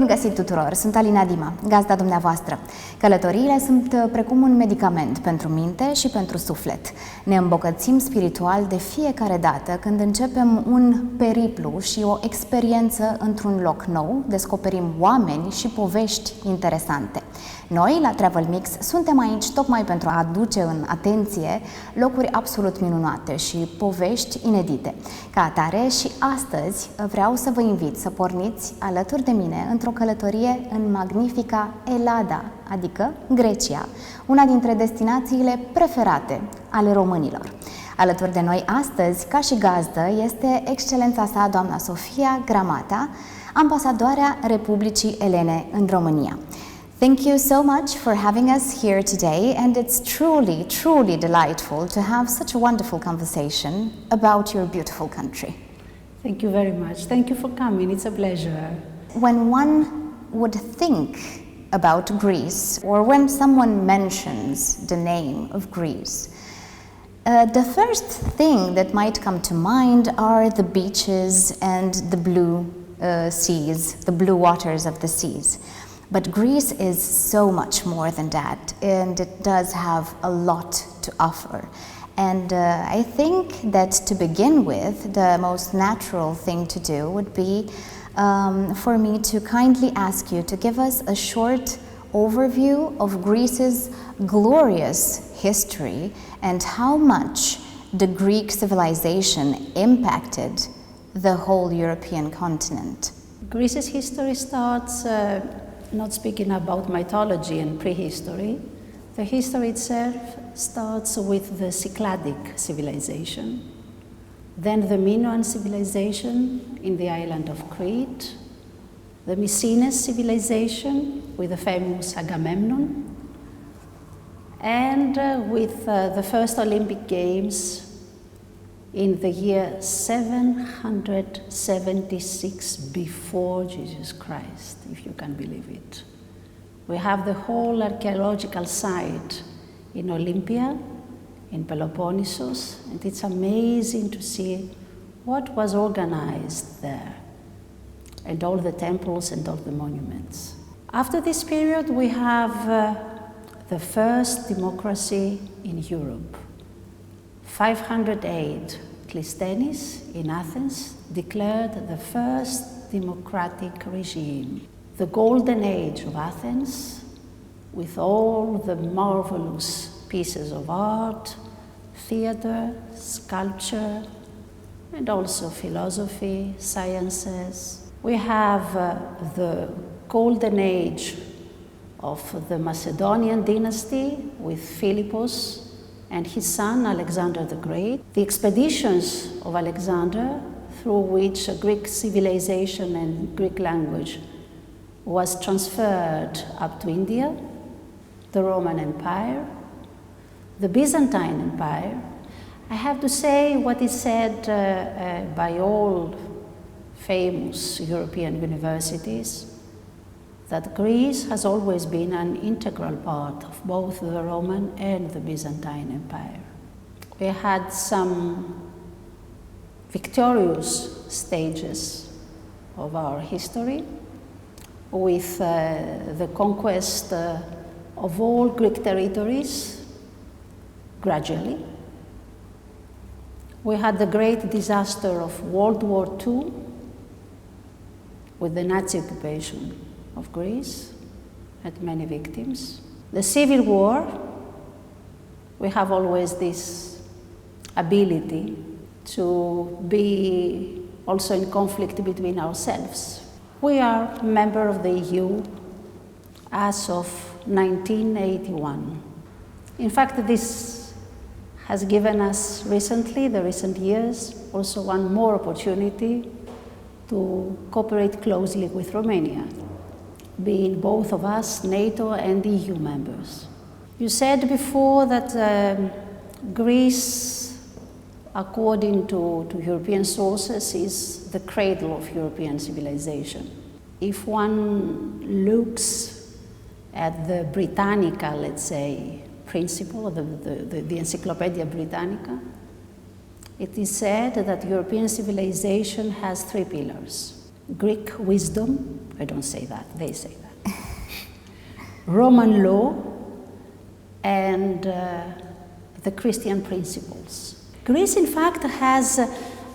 Bun găsit tuturor! Sunt Alina Dima, gazda dumneavoastră. Călătoriile sunt precum un medicament pentru minte și pentru suflet. Ne îmbogățim spiritual de fiecare dată când începem un periplu și o experiență într-un loc nou, descoperim oameni și povești interesante. Noi, la Travel Mix, suntem aici tocmai pentru a aduce în atenție locuri absolut minunate și povești inedite. Ca atare, și astăzi vreau să vă invit să porniți alături de mine într-o călătorie în magnifica Elada, adică Grecia, una dintre destinațiile preferate ale românilor. Alături de noi astăzi, ca și gazdă, este excelența sa, doamna Sofia Gramata, ambasadoarea Republicii Elene în România. Thank you so much for having us here today, and it's truly, truly delightful to have such a wonderful conversation about your beautiful country. Thank you very much. Thank you for coming. It's a pleasure. When one would think about Greece, or when someone mentions the name of Greece, the first thing that might come to mind are the beaches and the blue seas, the blue waters of the seas. But Greece is so much more than that, and it does have a lot to offer. And I think that to begin with, the most natural thing to do would be for me to kindly ask you to give us a short overview of Greece's glorious history and how much the Greek civilization impacted the whole European continent. Greece's history starts not speaking about mythology and prehistory. The history itself starts with the Cycladic civilization, then the Minoan civilization in the island of Crete, the Mycenaean civilization with the famous Agamemnon, and with the first Olympic Games in the year 776 before Jesus Christ, if you can believe it. We have the whole archaeological site in Olympia, in Peloponnesus, and it's amazing to see what was organized there, and all the temples and all the monuments. After this period, we have the first democracy in Europe. 508, Clisthenes in Athens declared the first democratic regime. The golden age of Athens, with all the marvelous pieces of art, theater, sculpture, and also philosophy, sciences. We have the golden age of the Macedonian dynasty with Philippus and his son Alexander the Great, the expeditions of Alexander through which Greek civilization and Greek language was transferred up to India, the Roman Empire, the Byzantine Empire. I have to say what is said by all famous European universities, that Greece has always been an integral part of both the Roman and the Byzantine Empire. We had some victorious stages of our history with the conquest of all Greek territories gradually. We had the great disaster of World War II with the Nazi occupation of Greece, had many victims. The Civil War, we have always this ability to be also in conflict between ourselves. We are a member of the EU as of 1981. In fact, this has given us recently, the recent years, also one more opportunity to cooperate closely with Romania, being both of us NATO and EU members. You said before that Greece, according to European sources, is the cradle of European civilization. If one looks at the Britannica, let's say, principle, the Encyclopedia Britannica, it is said that European civilization has three pillars: Greek wisdom, I don't say that, they say that, Roman law, and the Christian principles. Greece, in fact, has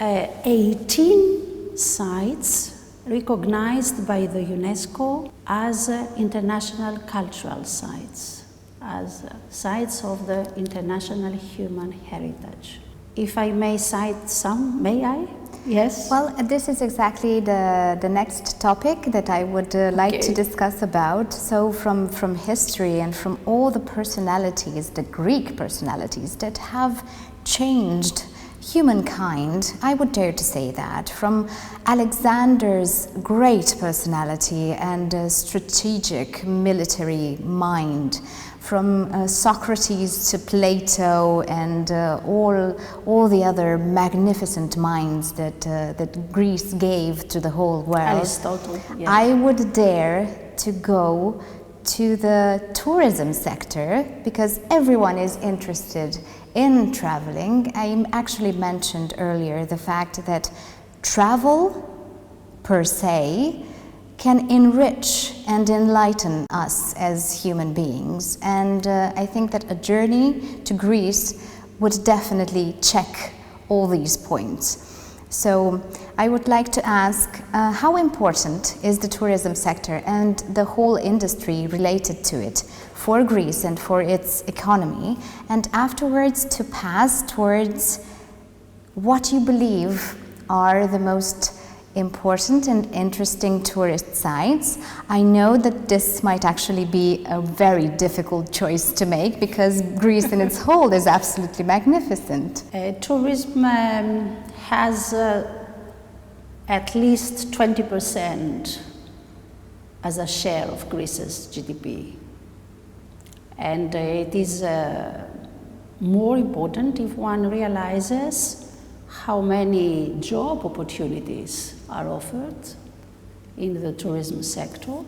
18 sites recognized by the UNESCO as international cultural sites, as sites of the international human heritage. If I may cite some, may I? Yes? Well, this is exactly the next topic that I would like to discuss about. So from history and from all the personalities, the Greek personalities that have changed humankind, I would dare to say that, from Alexander's great personality and strategic military mind, from Socrates to Plato and all the other magnificent minds that Greece gave to the whole world. Aristotle, yes. I would dare to go to the tourism sector because everyone is interested in traveling. I actually mentioned earlier the fact that travel per se can enrich and enlighten us as human beings. And I think that a journey to Greece would definitely check all these points. So I would like to ask, how important is the tourism sector and the whole industry related to it for Greece and for its economy? And afterwards to pass towards what you believe are the most important and interesting tourist sites. I know that this might actually be a very difficult choice to make because Greece in its whole is absolutely magnificent. Tourism has at least 20% as a share of Greece's GDP. And it is more important if one realizes how many job opportunities are offered in the tourism sector.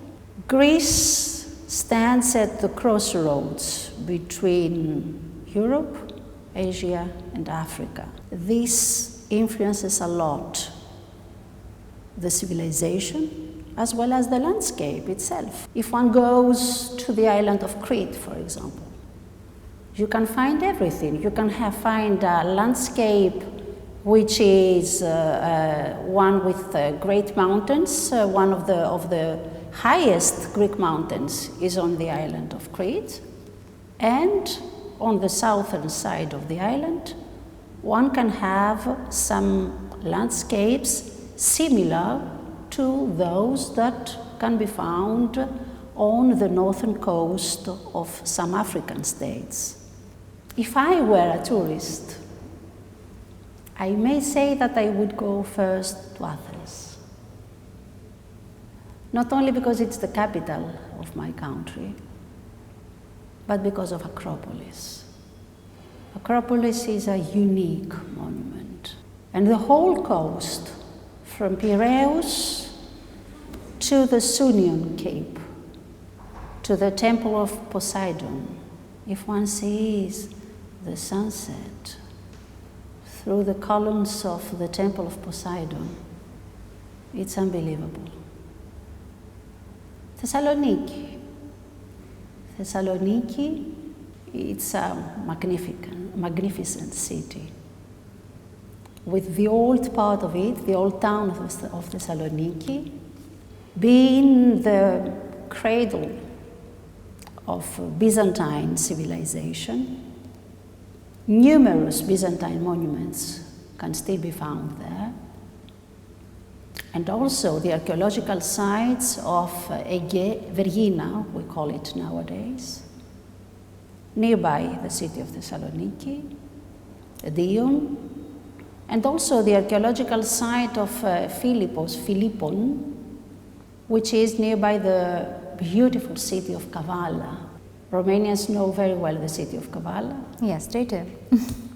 Greece stands at the crossroads between Europe, Asia, and Africa. This influences a lot the civilization as well as the landscape itself. If one goes to the island of Crete, for example, you can find everything. You can find a landscape which is one with great mountains. One of the highest Greek mountains is on the island of Crete. And on the southern side of the island, one can have some landscapes similar to those that can be found on the northern coast of some African states. If I were a tourist, I may say that I would go first to Athens. Not only because it's the capital of my country, but because of Acropolis. Acropolis is a unique monument. And the whole coast, from Piraeus to the Sunion Cape, to the Temple of Poseidon, if one sees the sunset through the columns of the Temple of Poseidon, it's unbelievable. Thessaloniki. Thessaloniki, it's a magnificent city. With the old part of it, the old town of Thessaloniki, being the cradle of Byzantine civilization, numerous Byzantine monuments can still be found there. And also the archaeological sites of Vergina, we call it nowadays, nearby the city of Thessaloniki, Dion, and also the archaeological site of Philippon, which is nearby the beautiful city of Kavala. Romanians know very well the city of Kavala. Yes, they do.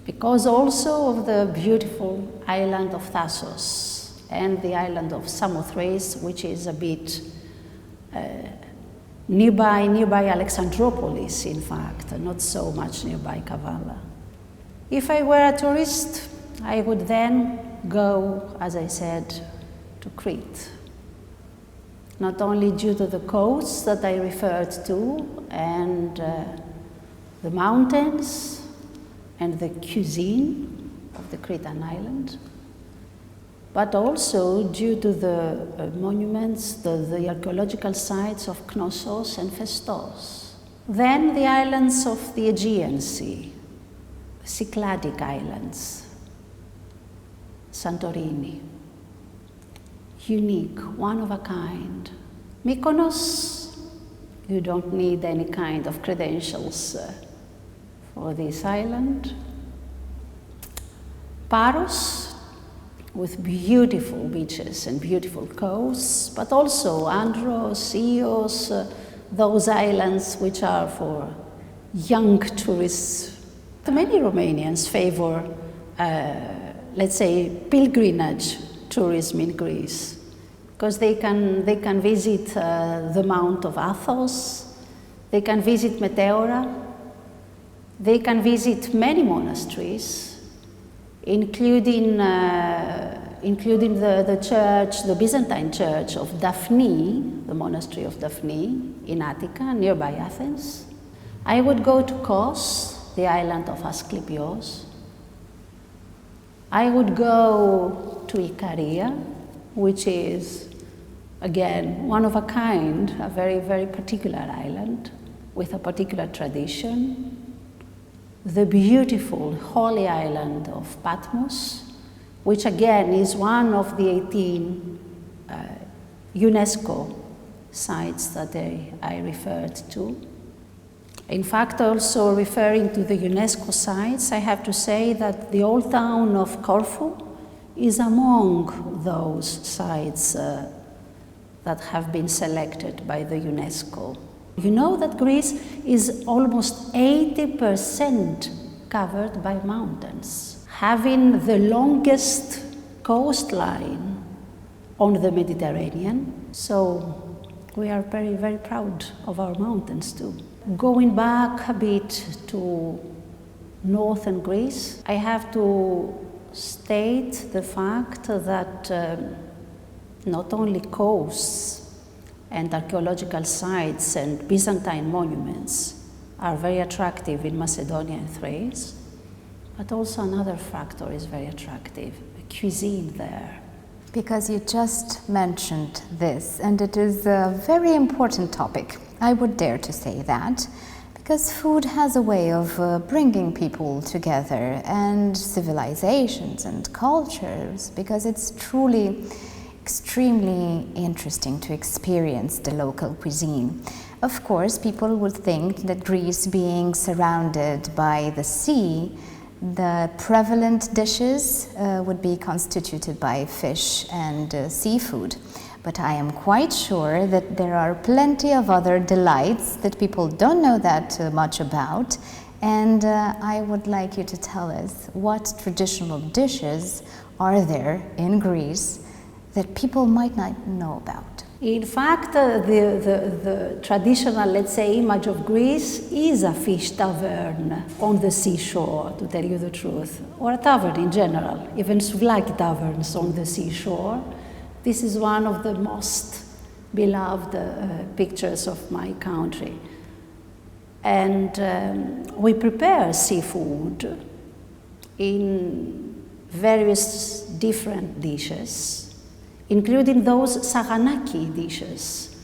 Because also of the beautiful island of Thasos and the island of Samothrace, which is a bit nearby Alexandroupolis, in fact, not so much nearby Kavala. If I were a tourist, I would then go, as I said, to Crete. not only due to the coasts that I referred to and the mountains and the cuisine of the Cretan island, but also due to the monuments, the archaeological sites of Knossos and Festos. Then the islands of the Aegean Sea, Cycladic islands, Santorini, unique, one of a kind. Mykonos, you don't need any kind of credentials for this island. Paros, with beautiful beaches and beautiful coasts, but also Andros, Ios, those islands which are for young tourists. Many Romanians favor, let's say, pilgrimage tourism in Greece, because they can visit the Mount of Athos, they can visit Meteora, they can visit many monasteries, including the church, the Byzantine church of Daphne, the monastery of Daphne in Attica, nearby Athens. I would go to Kos, the island of Asklepios. I would go to Ikaria, which is, again, one of a kind, a very, very particular island with a particular tradition. The beautiful holy island of Patmos, which again is one of the 18 UNESCO sites that I referred to. In fact, also referring to the UNESCO sites, I have to say that the old town of Corfu is among those sites that have been selected by the UNESCO. You know that Greece is almost 80% covered by mountains, having the longest coastline on the Mediterranean. So we are very, very proud of our mountains too. Going back a bit to northern Greece, I have to state the fact that not only coasts and archaeological sites and Byzantine monuments are very attractive in Macedonia and Thrace, but also another factor is very attractive, the cuisine there. Because you just mentioned this, and it is a very important topic, I would dare to say that, because food has a way of bringing people together and civilizations and cultures, because it's truly extremely interesting to experience the local cuisine. Of course, people would think that Greece, being surrounded by the sea, the prevalent dishes would be constituted by fish and seafood. But I am quite sure that there are plenty of other delights that people don't know that much about. And I would like you to tell us what traditional dishes are there in Greece that people might not know about. In fact, the traditional, let's say, image of Greece is a fish tavern on the seashore, to tell you the truth, or a tavern in general, even souvlaki taverns on the seashore. This is one of the most beloved pictures of my country. And we prepare seafood in various different dishes, including those saganaki dishes.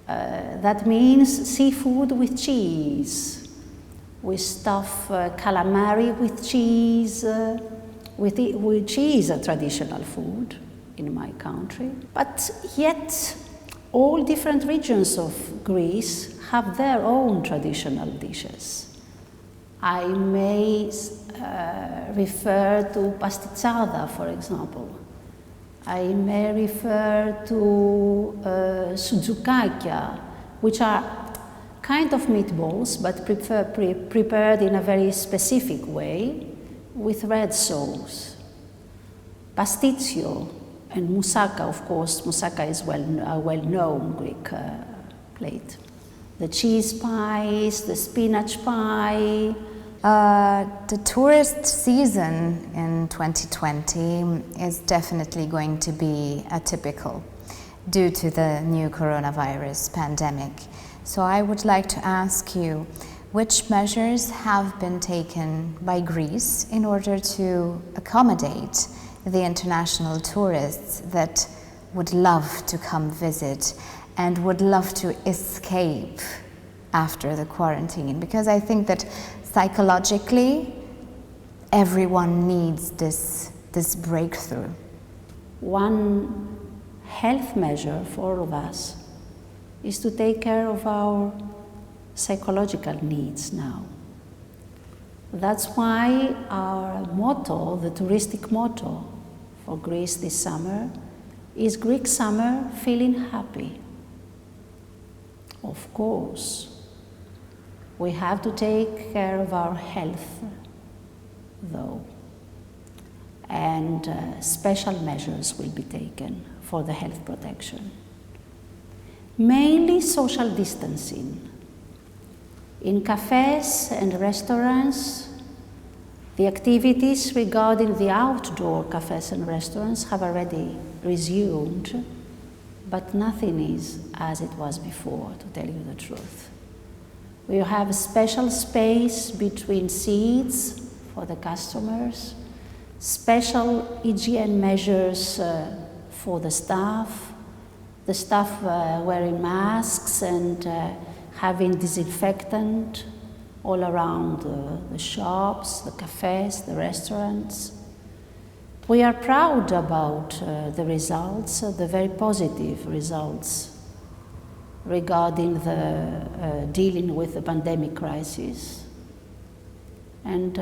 That means seafood with cheese. We stuff calamari with cheese, which is a traditional food in my country. But yet, all different regions of Greece have their own traditional dishes. I may refer to pastitsada, for example. I may refer to sudzoukakia, which are kind of meatballs, but prepared in a very specific way with red sauce. Pastitsio and moussaka, of course. Moussaka is a well-known Greek plate. The cheese pies, the spinach pie. The tourist season in 2020 is definitely going to be atypical. due to the new coronavirus pandemic. So I would like to ask you, which measures have been taken by Greece in order to accommodate the international tourists that would love to come visit and would love to escape after the quarantine? Because I think that psychologically everyone needs this breakthrough. One health measure for all of us is to take care of our psychological needs now. That's why our motto, the touristic motto for Greece this summer, is Greek summer feeling happy. Of course, we have to take care of our health, though, and special measures will be taken for the health protection. Mainly social distancing. In cafes and restaurants, the activities regarding the outdoor cafes and restaurants have already resumed, but nothing is as it was before, to tell you the truth. We have a special space between seats for the customers, special hygiene measures for the staff wearing masks and having disinfectant all around the shops, the cafes, the restaurants. We are proud about the results, the very positive results regarding the dealing with the pandemic crisis. And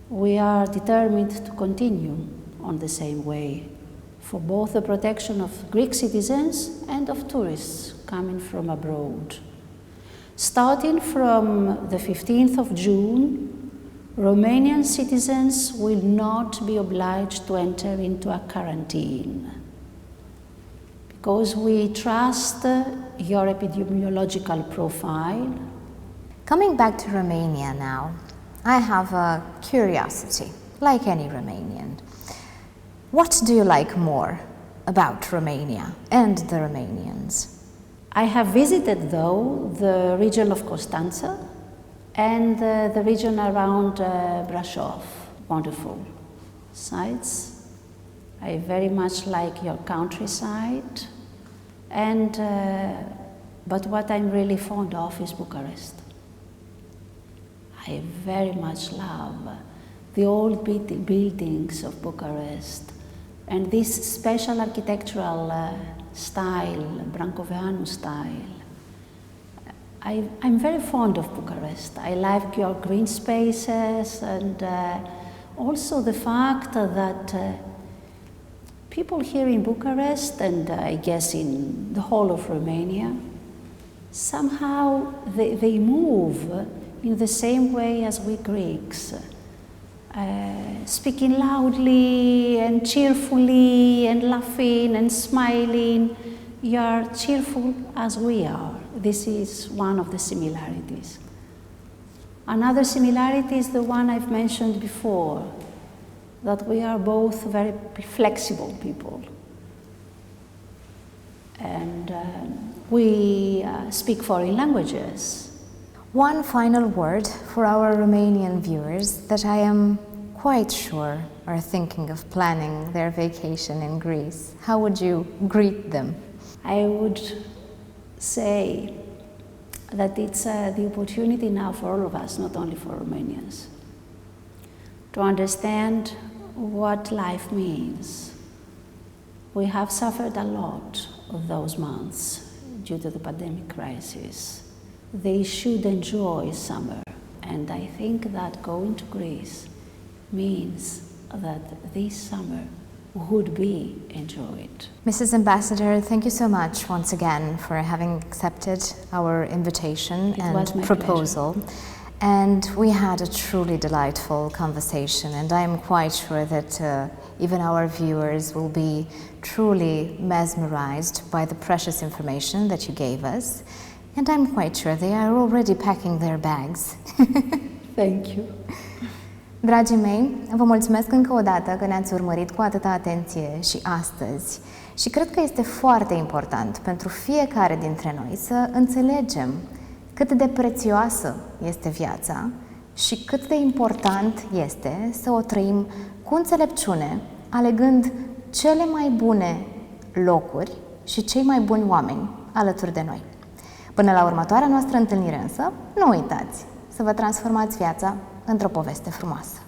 we are determined to continue on the same way for both the protection of Greek citizens and of tourists coming from abroad. Starting from the 15th of June, Romanian citizens will not be obliged to enter into a quarantine because we trust your epidemiological profile. Coming back to Romania now, I have a curiosity, like any Romanian. What do you like more about Romania and the Romanians? I have visited, though, the region of Constance and the region around Brașov. Wonderful sites. I very much like your countryside. And but what I'm really fond of is Bucharest. I very much love the old buildings of Bucharest and this special architectural style, Brancoveanu style. I'm very fond of Bucharest. I like your green spaces and also the fact that people here in Bucharest and I guess in the whole of Romania, somehow they move in the same way as we Greeks. Speaking loudly and cheerfully and laughing and smiling. You are cheerful as we are. This is one of the similarities. Another similarity is the one I've mentioned before, that we are both very flexible people. And we speak foreign languages. One final word for our Romanian viewers that I am quite sure are thinking of planning their vacation in Greece. How would you greet them? I would say that it's the opportunity now for all of us, not only for Romanians, to understand what life means. We have suffered a lot of those months due to the pandemic crisis. They should enjoy summer, and I think that going to Greece means that this summer would be enjoyed. Mrs. Ambassador, thank you so much once again for having accepted our invitation and proposal. Pleasure. And we had a truly delightful conversation, and I am quite sure that even our viewers will be truly mesmerized by the precious information that you gave us. And I'm quite sure they are already packing their bags. Thank you. Dragii mei, vă mulțumesc încă o dată că ne-ați urmărit cu atâta atenție și astăzi. Și cred că este foarte important pentru fiecare dintre noi să înțelegem cât de prețioasă este viața și cât de important este să o trăim cu înțelepciune, alegând cele mai bune locuri și cei mai buni oameni alături de noi. Până la următoarea noastră întâlnire însă, nu uitați să vă transformați viața într-o poveste frumoasă.